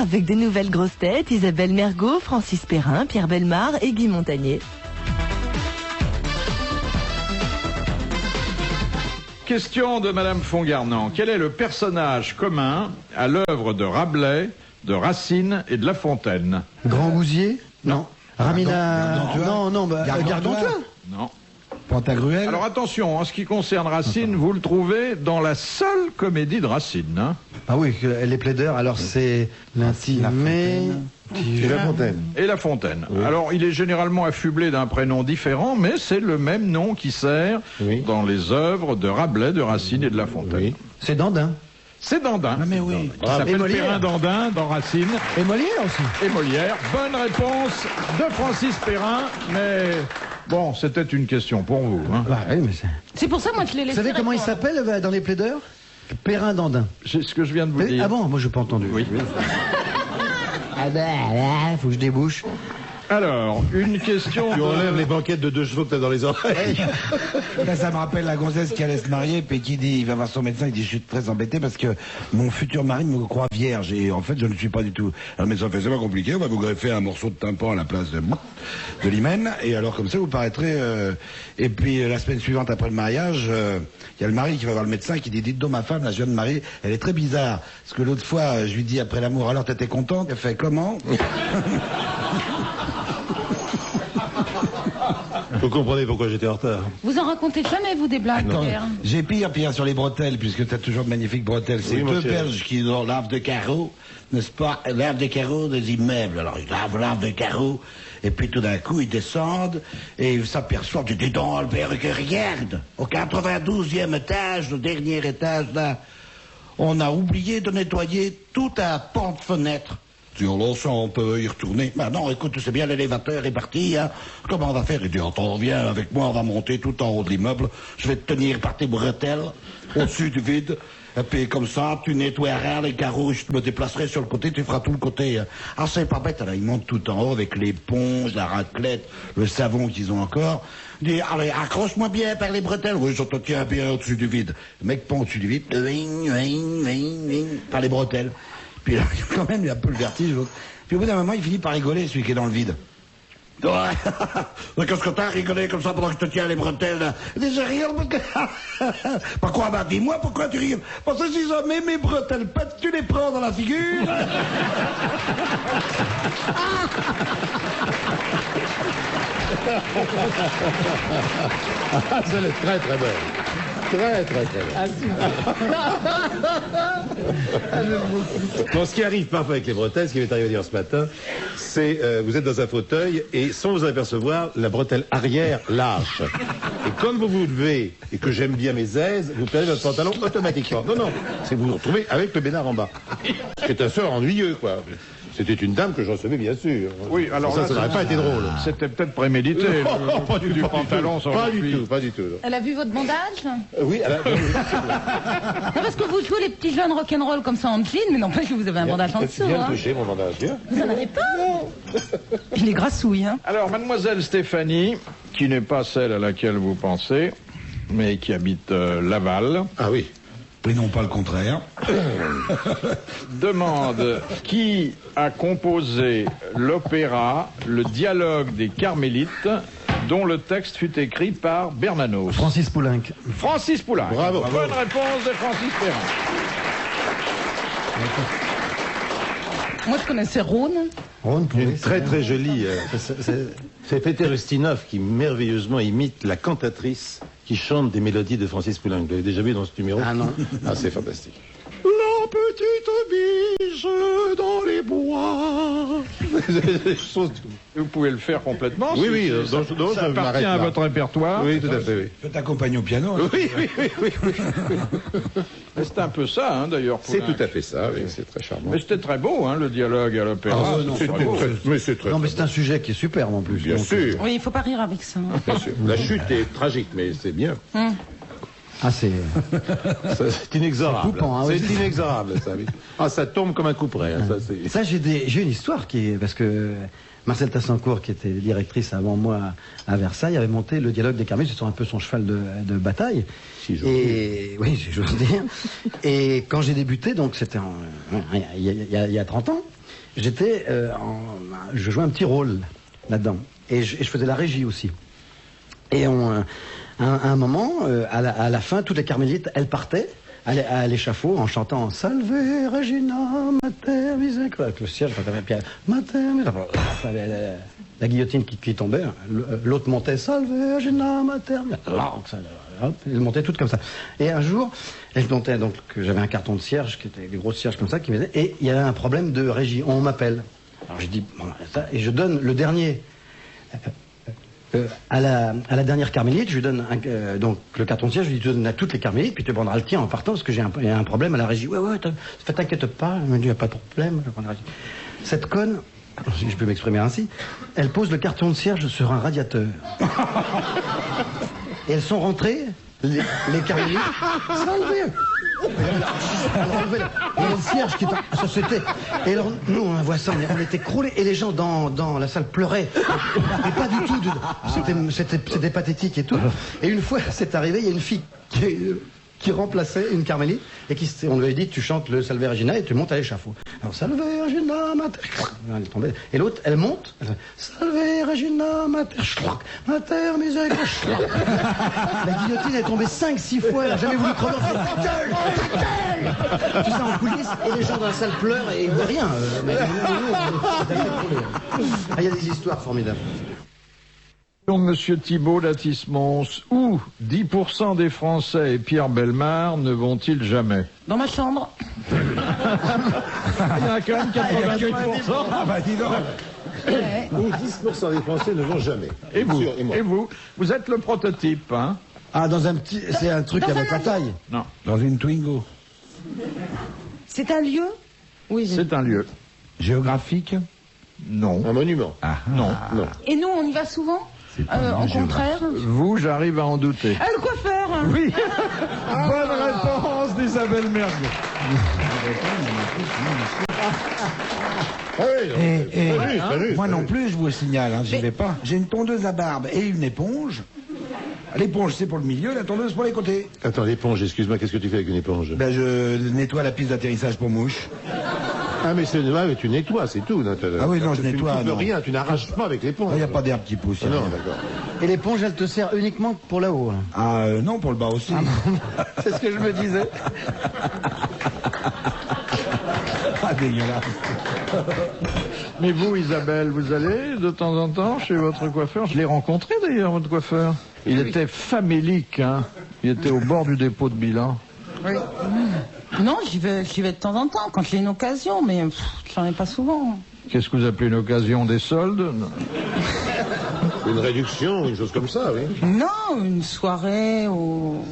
Avec des nouvelles grosses têtes, Isabelle Mergot, Francis Perrin, Pierre Bellemare et Guy Montagnier. Question de Madame Fongarnant. Quel est le personnage commun à l'œuvre de Rabelais, de Racine et de La Fontaine? Grand Gousier? Non. Ramina... Non, Gargantua? Non. Pantagruel? Alors attention, en ce qui concerne Racine, vous le trouvez dans la seule comédie de Racine. Hein. Ah oui, les plaideurs, alors c'est l'intimé... Et La Fontaine. Et La Fontaine. Oui. Alors, il est généralement affublé d'un prénom différent, mais c'est le même nom qui sert dans les œuvres de Rabelais, de Racine et de La Fontaine. Oui. C'est Dandin. C'est Dandin. Ah mais oui. Qui s'appelle Perrin Dandin dans Racine. Et Molière aussi. Et Molière. Bonne réponse de Francis Perrin, mais bon, c'était une question pour vous. Hein. Bah, oui, mais c'est pour ça, moi, je l'ai laissé. Vous savez comment il s'appelle dans les plaideurs? Perrin Dandin. C'est ce que je viens de vous dire. Ah bon, moi je n'ai pas entendu. Oui. Ah ben, faut que je débouche. Alors, une question... Tu enlèves les banquettes de 2 chevaux que t'as dans les oreilles. Là, ça me rappelle la gonzesse qui allait se marier, puis qui dit, il va voir son médecin, il dit, je suis très embêté parce que mon futur mari me croit vierge, et en fait, je ne le suis pas du tout. Alors, le médecin fait, c'est pas compliqué, on va vous greffer un morceau de tympan à la place de l'hymen, et alors, comme ça, vous paraîtrez, et puis, la semaine suivante, après le mariage, il y a le mari qui va voir le médecin, qui dit, dites donc, ma femme, là, je viens de marier, elle est très bizarre. Parce que l'autre fois, je lui dis, après l'amour, alors, t'étais contente? Elle fait, comment? Vous comprenez pourquoi j'étais en retard. Vous en racontez jamais, vous, des blagues, Pierre? J'ai pire sur les bretelles, puisque tu as toujours de magnifiques bretelles. C'est 2 Belges qui lavent de carreaux, n'est-ce pas? Lavent des carreaux des immeubles. Alors, ils lavent de carreaux, et puis tout d'un coup, ils descendent, et ils s'aperçoivent, ils disent, dans Albert, que regarde, au 92e étage, le dernier étage, là, on a oublié de nettoyer tout un pan de fenêtre. Là, ça, on peut y retourner. Ben non, écoute, c'est bien, l'élévateur est parti, hein. Comment on va faire? Il dit, attends, viens avec moi, on va monter tout en haut de l'immeuble. Je vais te tenir par tes bretelles, au-dessus du vide. Et puis, comme ça, tu nettoieras les carreaux, je me déplacerai sur le côté, tu feras tout le côté. Hein. Ah, c'est pas bête, là, ils montent tout en haut avec l'éponge, la raclette, le savon qu'ils ont encore. Il dit, allez, accroche-moi bien par les bretelles. Oui, je te tiens bien au-dessus du vide. Le mec pond au-dessus du vide, par les bretelles. Puis là, quand même, il a un peu le vertige. Puis au bout d'un moment, il finit par rigoler, celui qui est dans le vide. Qu'est-ce que t'as rigolé comme ça pendant que je te tiens les bretelles? Déjà rire, pourquoi? Bah dis-moi pourquoi tu ris. Parce que si jamais mes bretelles pètent, tu les prends dans la figure. Ah, c'est très très belle. Très très belle. Bon, ce qui arrive parfois avec les bretelles, ce qui m'est arrivé dire ce matin, c'est vous êtes dans un fauteuil et sans vous apercevoir, la bretelle arrière lâche. Et comme vous vous levez et que j'aime bien mes aises, vous perdez votre pantalon automatiquement. Non, c'est vous vous retrouvez avec le bénard en bas. C'est un sort ennuyeux, quoi. C'était une dame que je recevais, bien sûr. Oui, alors ça n'aurait pas été drôle. C'était peut-être prémédité. Non, pas du tout. Pantalon sur pas du tout, pas du tout. Elle a vu votre bandage? Oui, elle a vu. Non, parce que vous jouez les petits jeunes rock'n'roll comme ça en jean, mais n'empêche que vous avez un bandage en dessous. Bien touché, mon bandage, bien. Vous en avez pas? Non. Il est grassouille, hein. Alors, mademoiselle Stéphanie, qui n'est pas celle à laquelle vous pensez, mais qui habite Laval. Ah oui. Et non pas le contraire. Demande qui a composé l'opéra Le dialogue des Carmélites, dont le texte fut écrit par Bernanos. Francis Poulenc. Francis Poulenc. Bravo. Bonne réponse de Francis Perrin. Moi, je connaissais Rhône. Une très très jolie. C'est Peter Ustinov qui merveilleusement imite la cantatrice qui chante des mélodies de Francis Poulenc. Vous l'avez déjà vu dans ce numéro? Ah non. Ah, c'est fantastique. La petite biche dans les bois. Vous pouvez le faire complètement. Oui, si- oui, si donc ça je appartient m'arrête à là. votre répertoire. Oui, tout à fait, oui. Je t'accompagne au piano. hein. Oui, oui, oui, oui, oui. Mais c'est un peu ça, hein, d'ailleurs. C'est Poulenc. tout à fait ça, oui, c'est très charmant. Mais c'était très beau, hein, le dialogue à l'opéra. Ah, non, C'était pas très beau. Mais c'est très Non, mais c'est un sujet qui est superbe en plus. Bien donc, sûr, Oui, il faut pas rire avec ça. bien sûr. La chute est tragique, mais c'est bien. Ah, c'est. C'est inexorable. C'est coupant, hein, oui. C'est inexorable, ça. Oui. Ah, ça tombe comme un couperet. Hein, ça, c'est... Ça, j'ai une histoire qui est. Parce que Marcel Tassincourt, qui était directrice avant moi à Versailles, avait monté le dialogue des Carmélites. C'est un peu son cheval de bataille. Si j'ose Et oui, si j'ose dire. Et quand j'ai débuté, donc c'était il y a 30 ans, j'étais je jouais un petit rôle là-dedans. Et je faisais la régie aussi. Et à un moment, à la fin, toutes les Carmélites, elles partaient à l'échafaud en chantant Salve Regina Mater Misericordia, avec le cierge, la guillotine qui tombait, l'autre montait Salve Regina Mater, elles montaient toutes comme ça. Et un jour, elles montaient, donc j'avais un carton de cierge, qui était des gros cierges comme ça, qui me disaient, et il y avait un problème de régie, on m'appelle. Alors j'ai dit, bon, ça, et je donne le dernier. À la dernière Carmélite, je lui donne donc le carton de siège, je lui donne à toutes les Carmélites, puis tu prendras le tien en partant parce que j'ai un problème à la régie. Ouais, t'inquiète pas, elle me dit, il n'y a pas de problème. Cette conne, si je peux m'exprimer ainsi, elle pose le carton de cierge sur un radiateur. Et elles sont rentrées, les Carmélites, le cierge qui ça c'était. Et alors nous on voit ça, on était croulés et les gens dans la salle pleuraient. Mais pas du tout. C'était pathétique et tout. Et une fois c'est arrivé, il y a une fille qui remplaçait une Carmélite et on lui avait dit tu chantes le Salve Regina et tu montes à l'échafaud. Alors Salve Regina Mater, elle est tombée. Et l'autre elle monte, elle fait, Salve Regina Mater, Mater Misericordia. La guillotine est tombée 5-6 fois, elle n'a jamais voulu crever. Tout ça en coulisses et les gens dans la salle pleurent et ils ne voient rien. Il y a des histoires formidables. Monsieur Thibault d'Atis-Mons, où 10% des Français et Pierre Bellemare ne vont-ils jamais? Dans ma chambre. Il y en a quand même 93%. Ah bah dis donc. Où 10% des Français ne vont jamais. Et vous, Sûr, moi. et vous êtes le prototype, hein? Ah, c'est un truc avec la taille. Non, Dans une Twingo. C'est un lieu? Oui. c'est un lieu. Géographique. Non. Un monument. Ah, Non. Non. Et nous, on y va souvent? Au contraire. Vous, j'arrive à en douter. Ah, le coiffeur. Oui. Bonne réponse d'Isabelle Mergo. Ah oui, Moi non plus, je vous signale, hein, j'y vais pas. J'ai une tondeuse à barbe et une éponge. L'éponge, c'est pour le milieu, la tondeuse pour les côtés. Attends, l'éponge, excuse-moi, qu'est-ce que tu fais avec une éponge? Ben, je nettoie la piste d'atterrissage pour mouches. Ah, mais tu nettoies, c'est tout. Ah oui, non, je nettoie, Tu ne non. rien, tu n'arraches pas avec l'éponge. Il n'y a pas d'herbe qui pousse. Ah, y a non, rien. d'accord. Et l'éponge, elle te sert uniquement pour là-haut. Hein. Ah non, pour le bas aussi. C'est ce que je me disais. Ah, dégueulasse. Mais vous, Isabelle, vous allez de temps en temps chez votre coiffeur? Je l'ai rencontré d'ailleurs, votre coiffeur. Il était famélique, hein. Il était au bord du dépôt de bilan. Oui. Non, j'y vais de temps en temps, quand j'ai une occasion, mais j'en ai pas souvent. Qu'est-ce que vous appelez une occasion? Des soldes? Non. Une réduction, une chose comme ça, oui. Non, une soirée ou...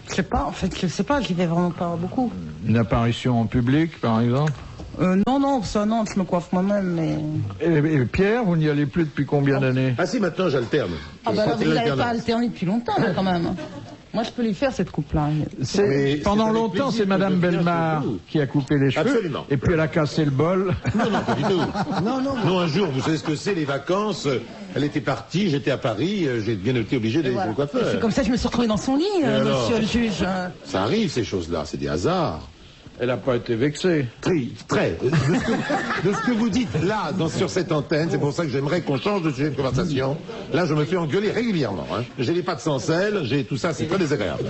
Je sais pas, en fait, je sais pas, j'y vais vraiment pas beaucoup. Une apparition en public, par exemple? Non, ça non, je me coiffe moi-même, mais... Et Pierre, vous n'y allez plus depuis combien d'années? Ah si, maintenant j'alterne. Ah bah là, C'est vous n'avez l'alternance. pas alterné depuis longtemps, là, quand même. Moi, je peux lui faire cette coupe-là. C'est- Pendant avec longtemps, plaisir c'est Madame que je viens Bellemare chez vous. qui a coupé les cheveux. Absolument. Et puis elle a cassé le bol. Non, non, pas du tout. Non, un jour, vous savez ce que c'est, les vacances. Elle était partie, j'étais à Paris, j'ai bien été obligé d'aller Voilà. au coiffeur. C'est comme ça que je me suis retrouvée dans son lit, alors monsieur le juge. Ça arrive, ces choses-là, c'est des hasards. Elle n'a pas été vexée. Très. De ce que vous dites là, sur cette antenne, c'est pour ça que j'aimerais qu'on change de sujet de conversation. Là, je me fais engueuler régulièrement. Hein. J'ai les pattes sans sel, j'ai tout ça, c'est très désagréable.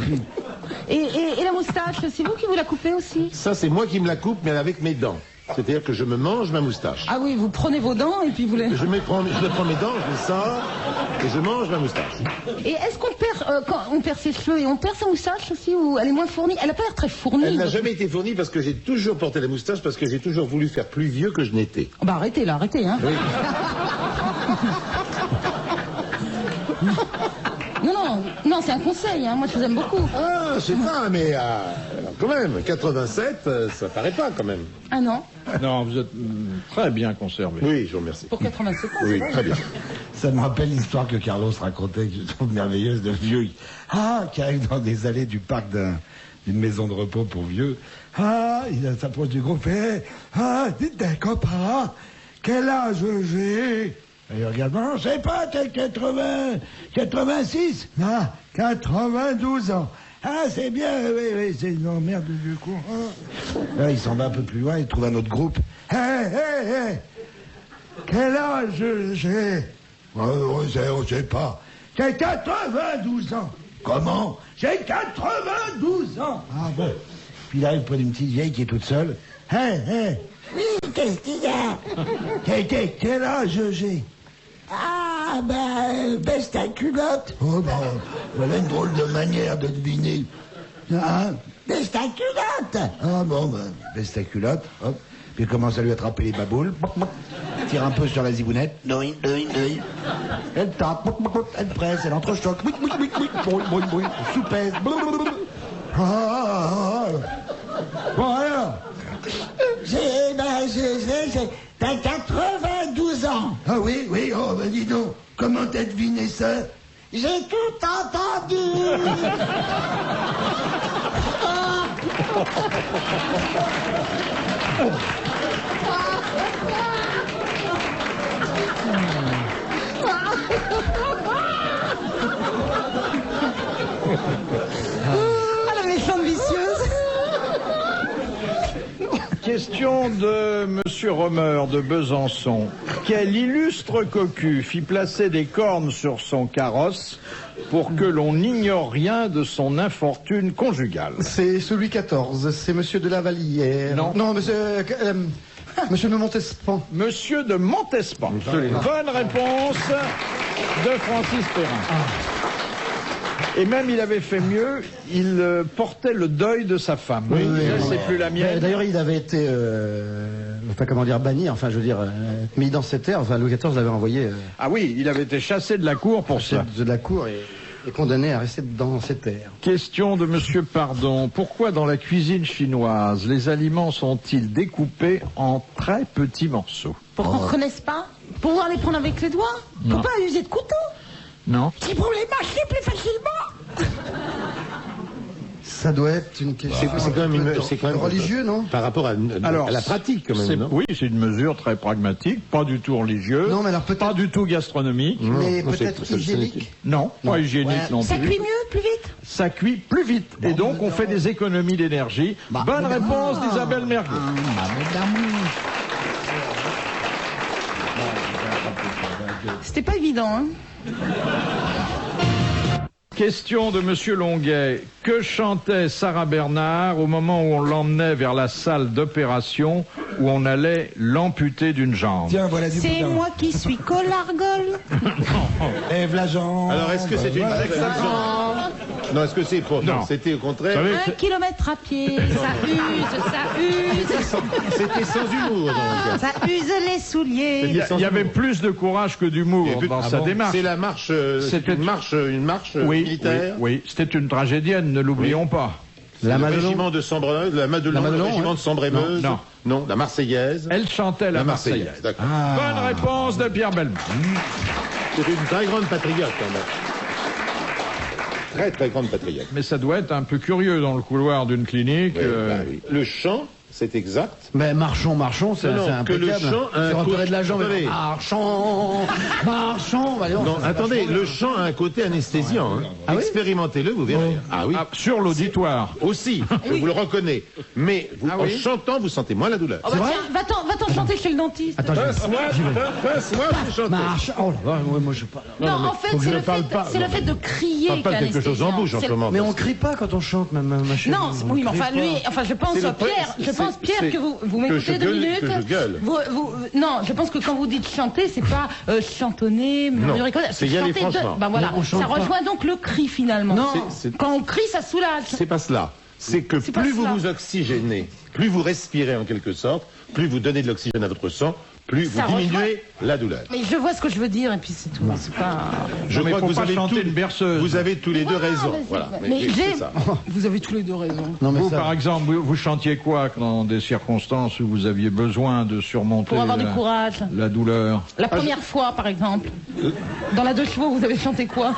Et la moustache, c'est vous qui vous la coupez aussi? Ça, c'est moi qui me la coupe, mais avec mes dents. C'est-à-dire que je me mange ma moustache. Ah oui, vous prenez vos dents et puis vous les... Je prends mes dents, je les sors, et je mange ma moustache. Et est-ce qu'on perd, quand on perd ses cheveux, et on perd sa moustache aussi, ou elle est moins fournie? Elle n'a pas l'air très fournie. Elle n'a jamais été fournie parce que j'ai toujours porté la moustache, parce que j'ai toujours voulu faire plus vieux que je n'étais. Bah arrêtez là, arrêtez, hein. Oui. Non, c'est un conseil, hein. Moi je vous aime beaucoup. Ah, je sais pas, mais quand même, 87, ça paraît pas quand même. Ah non? Non, vous êtes très bien conservé. Oui, je vous remercie. Pour 87 ans, Oui, c'est vrai. très bien. Ça me rappelle l'histoire que Carlos racontait, que je trouve merveilleuse, de vieux qui arrive dans des allées du parc d'une maison de repos pour vieux. Il s'approche du groupe et dites des copains, quel âge j'ai? Et il regarde, non, je sais pas, t'as 86? Non, 92 ans. Ah, c'est bien, oui, c'est une merde du coup. Là, il s'en va un peu plus loin, il trouve un autre groupe. Hé, quel âge j'ai? On sait pas. J'ai 92 ans. Comment? J'ai 92 ans. Ah bon. Puis il arrive près d'une petite vieille qui est toute seule. Hé, oui, qu'est-ce qu'il y a? Quel âge j'ai? Ah, baisse ta culotte. Oh, voilà une drôle de manière de deviner. Hein? Baisse ta culotte. Ah bon, baisse ta culotte, hop. Puis il commence à lui attraper les baboules. Tire un peu sur la zigounette. Elle tape, elle presse, elle entrechoque. Soupèse. Bon alors. T'as 92 ans. Ah oui, oh ben dis donc, comment t'as deviné ça? J'ai tout entendu. Ah, la méchante vicieuse. Question de Monsieur Romer de Besançon. Quel illustre cocu fit placer des cornes sur son carrosse pour que l'on n'ignore rien de son infortune conjugale? C'est celui 14, c'est monsieur de la Vallière. Non, monsieur de Montespan. Monsieur de Montespan. Bonne réponse de Francis Perrin. Et même il avait fait mieux, il portait le deuil de sa femme. Oui, c'est plus la mienne. D'ailleurs, il avait été, banni, mis dans cette terre. Enfin, Louis XIV l'avait envoyé. Ah oui, il avait été chassé de la cour pour ça. De la cour et condamné à rester dans cette terre. Question de Monsieur Pardon. Pourquoi dans la cuisine chinoise, les aliments sont-ils découpés en très petits morceaux? Pour qu'on ne reconnaisse pas? Pour pouvoir les prendre avec les doigts? Non. Faut pas user de couteau? Non. C'est pour les mâcher plus facilement. Ça doit être une question. C'est quand même religieux, non? Par rapport à la pratique, quand même, non? Oui, c'est une mesure très pragmatique, pas du tout religieuse, non, mais alors peut-être pas du tout gastronomique. Mais peut-être hygiénique. Non, pas hygiénique non plus. Ça cuit mieux, plus vite? Ça cuit plus vite. Et donc, on fait des économies d'énergie. Bonne réponse d'Isabelle Mergo. C'était pas évident, hein? Question de Monsieur Longuet. Que chantait Sarah Bernard au moment où on l'emmenait vers la salle d'opération où on allait l'amputer d'une jambe? Tiens, voilà du C'est boudin. moi qui suis Colargol. Ève la jambe. Alors, est-ce que c'est une Non, est-ce que c'est pour... Non, c'était au contraire... 1 kilomètre à pied, ça use. C'était sans humour, donc. Ça use les souliers. Il y avait plus de courage que d'humour dans sa démarche. C'est la marche... C'était une marche militaire. Oui, c'était une tragédienne, ne l'oublions pas. La Le régiment de Sambre, le régiment de Sambre-et-Meuse. Non, la Marseillaise. Elle chantait la Marseillaise. D'accord. Bonne réponse de Pierre Bellemare. C'est une très grande patriote, quand même. très très grande patriote. Mais ça doit être un peu curieux dans le couloir d'une clinique. Oui. Le chant, c'est exact. Mais marchons, c'est Non, que le impeccable. chant a un Sur un côté- touré de la jambe. Attendez. Marchons. Bah, Non, attendez, le chant a un côté anesthésiant. Hein. Ah oui Expérimentez-le, vous verrez. Ah oui. Ah, sur l'auditoire. Aussi, je vous le reconnais. Mais en chantant, vous sentez moins la douleur. Oh, bah, tiens, va-t'en chanter chez le dentiste. Attends, Pince-moi, vous chantez. marche. Oh là là, ouais, moi je parle. Non, en fait, c'est le fait de crier Parle pas qui est quelque chose en anesthésiant. bouche en C'est ce le- moment. Mais on crie pas quand on chante, ma chérie. Non, On oui, mais crie enfin, pas. lui, enfin, je pense, C'est le Pierre, pre- je pense, Pierre, c'est- que vous que m'écoutez je 2 gueule- minutes. que je gueule. Non, je pense que quand vous dites chanter, c'est pas chantonner, murmurer, c'est y aller chanter franchement. Ben voilà, Non, on chante ça pas. rejoint donc le cri finalement. Non. Quand on crie, ça soulage. C'est pas cela. C'est que C'est pas plus vous cela. vous oxygénez, plus vous respirez en quelque sorte, plus vous donnez de l'oxygène à votre sang, plus Ça vous diminuez la douleur. Mais je vois ce que je veux dire et puis c'est tout. C'est pas. Je mais crois faut que vous pas avez chanter une berceuse. Vous avez tous les deux Voilà, raison. vas-y. Voilà. Mais c'est j'ai. ça. Vous avez tous les deux raison. Non, mais Vous, ça- par exemple, vous chantiez quoi dans des circonstances où vous aviez besoin de surmonter Pour avoir du courage. la douleur? La première fois, par exemple. Dans la 2 chevaux, vous avez chanté quoi?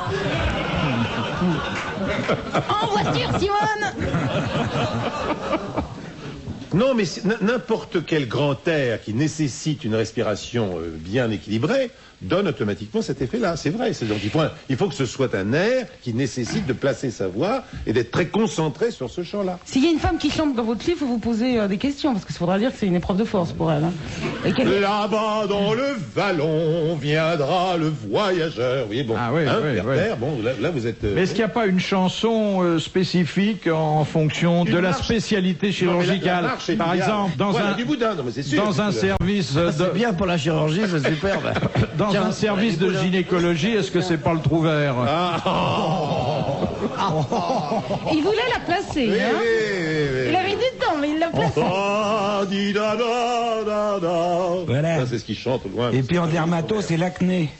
En voiture, Simone! Non, mais n'importe quel grand air qui nécessite une respiration bien équilibrée donne automatiquement cet effet-là. C'est vrai. Donc il faut que ce soit un air qui nécessite de placer sa voix et d'être très concentré sur ce chant-là. S'il y a une femme qui chante dans votre livre, faut vous poser des questions, parce que ça faudra dire que c'est une épreuve de force pour elle. Hein. Et qu'elle- Là-bas dans le vallon viendra le voyageur. Vous voyez, bon, Ah oui, oui, Werther, oui. bon, là vous êtes... Mais est-ce qu'il n'y a pas une chanson spécifique en fonction de la marche. spécialité Non, mais chirurgicale? la marche est Par idéale. exemple, Voilà, du boudin, non, mais c'est sûr. dans un service C'est bien pour la chirurgie, c'est superbe. dans un service de gynécologie, est-ce que c'est pas le trou vert? Il voulait la placer. Oui, hein. oui, oui. Il avait du temps, mais il l'a placée. Ah, di da da da da. Voilà. Ça, c'est ce qu'il chante au loin. Et puis en dermato, c'est l'acné.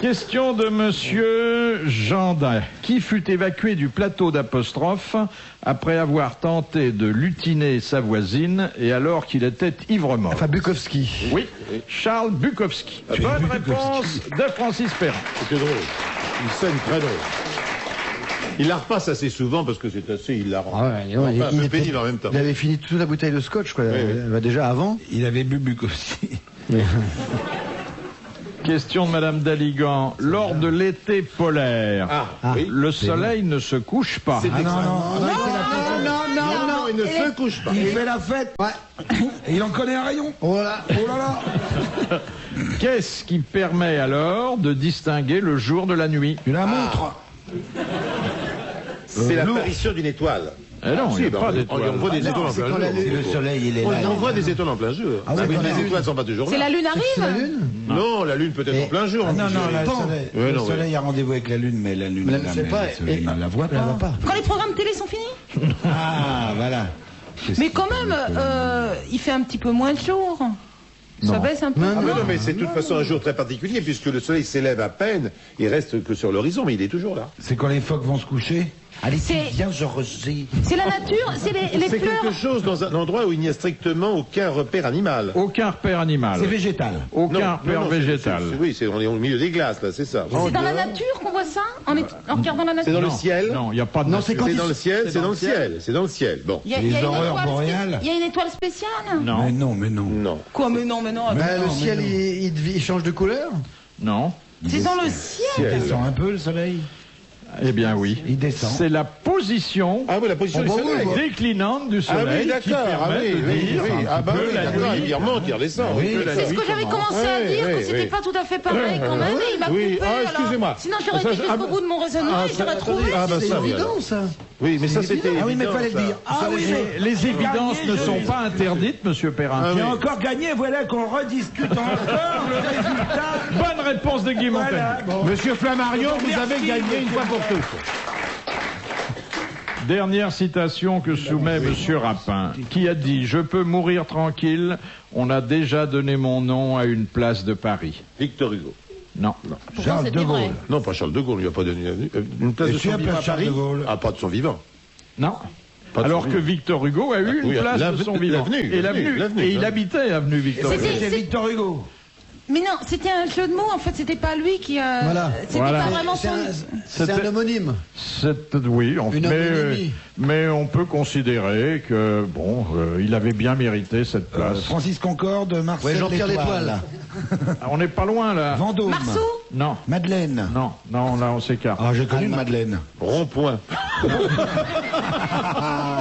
Question de monsieur Jandin, qui fut évacué du plateau d'Apostrophe après avoir tenté de lutiner sa voisine et alors qu'il était ivre-mort. Enfin, Bukowski. Oui, Charles Bukowski. Ah, Bonne réponse de Francis Perrin. C'était drôle. Une scène très drôle. Il la repasse assez souvent parce que c'est assez hilarant. Ah ouais, non, Enfin, un peu était- pénible en même temps. Il avait fini toute la bouteille de scotch, quoi. oui. Déjà avant. Il avait bu Bukowski. Question de madame Daligan. Lors de l'été polaire, oui. le soleil ne se couche pas. C'est Ah non, exact. non, Non, il ne se couche pas. il fait la fête. Et il en connaît un rayon. Oh là. Oh là là. Qu'est-ce qui permet alors de distinguer le jour de la nuit? Une montre. C'est l'apparition d'une étoile. Eh non, il n'y a pas On d'étoile. voit des étoiles en c'est plein quand la jour. lune- Le soleil, il est là. On voit des étoiles en plein jour. Ah ouais, mais quand la les lune- étoiles ne sont pas toujours C'est là. la lune C'est la arrive. lune. Non, la lune peut-être en plein jour. Ah non, non, la le soleil, Ouais, le non, soleil a rendez-vous avec la lune, mais la lune, Mais là, elle ne sait mais pas. le soleil ne la voit Elle la voit pas. pas. Quand les programmes télé sont finis. Ah, voilà. Mais quand même, il fait un petit peu moins de jour. Ça baisse un peu. Ah mais non, mais c'est de toute façon un jour très particulier puisque le soleil s'élève à peine et reste que sur l'horizon, mais il est toujours là. C'est quand les phoques vont se coucher. Allez, C'est- viens, je reçais. C'est la nature, c'est les C'est fleurs. quelque chose dans un endroit où il n'y a strictement aucun repère animal. Aucun repère animal. C'est végétal. Aucun repère végétal. Oui, on est au milieu des glaces là, c'est ça. C'est dans la nature qu'on voit ça en regardant la nature. C'est dans le Non, ciel. Non, il n'y a pas de Non, nature. c'est quand C'est il- dans le ciel, c'est dans le ciel, c'est dans le ciel. Bon. Il y a Les une aurores étoile boréales. il y a une étoile spéciale. Non, Mais non, mais non. Non. Quoi, mais non. Bah, le non, ciel, mais non. il change de couleur. non. C'est dans le ciel. Il descend un peu, le soleil. Eh bien oui. Il descend. C'est la position Ah oui, la position du soleil. déclinante du Ah soleil oui, qui d'accord. Ah permet oui, de oui, dire oui. Ah bah que oui, la d'accord. nuit- Il remonte, il redescend. Oui. que la C'est ce nuit que j'avais commence. commencé à Ouais, dire, ouais, que c'était ouais. pas tout à fait pareil quand même. Et il m'a Oui, coupé. ah, alors. excusez-moi. Sinon, j'aurais Ça, été ah, jusqu'au bout de mon raisonnement et j'aurais trouvé. Ah bah C'est ça, oui, évident, alors. ça. Oui, mais ça c'était. Ah oui, mais évident, fallait le ça. dire. Ah oui, mais Les évidences ne sont j'ai- pas interdites, monsieur Perrin. Ah J'ai oui. encore gagné, voilà qu'on rediscute encore le résultat. Bonne réponse de Guy Montaigne. Voilà, bon. Monsieur Flammarion, vous Merci, avez gagné une fois pour toutes. Dernière citation que soumet monsieur Rapin, qui a dit « Je peux mourir tranquille, on a déjà donné mon nom à une place de Paris. Victor Hugo. » Non. Pourtant, Charles c'était de vrai. Gaulle. Non, pas Charles de Gaulle, il lui a pas donné une place Et de tu son as vivant à pas Charles Paris. de Gaulle. Ah, pas de son vivant. Non. Pas de Alors son que vivant. Victor Hugo a eu une oui, place de son vivant. l'avenue, Et l'avenue. l'avenue, Et il l'avenue. habitait avenue Victor Hugo. C'est Victor Hugo. Mais non, c'était un jeu de mots, en fait, c'était pas lui qui a... Voilà. C'était Voilà. pas vraiment son... C'est un homonyme. Oui, Une homonymie. mais on peut considérer que, bon, il avait bien mérité cette place. Francis Concorde, Marcel Ouais, Jean-Pierre L'Étoile. Ah, on n'est pas loin, là. Vendôme. Marceau? Non, Madeleine. non, là, on s'écarte. Ah, j'ai connu une Madeleine. Rond-point.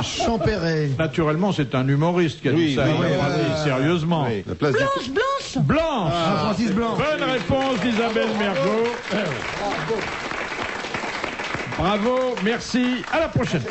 Champéret. Naturellement, c'est un humoriste qui a dit ça. oui, il a pas dit sérieusement. Oui, la place Blanche. Blanche. Francis Blanche. Bonne réponse d'Isabelle Mergo. Bravo, merci. À la prochaine.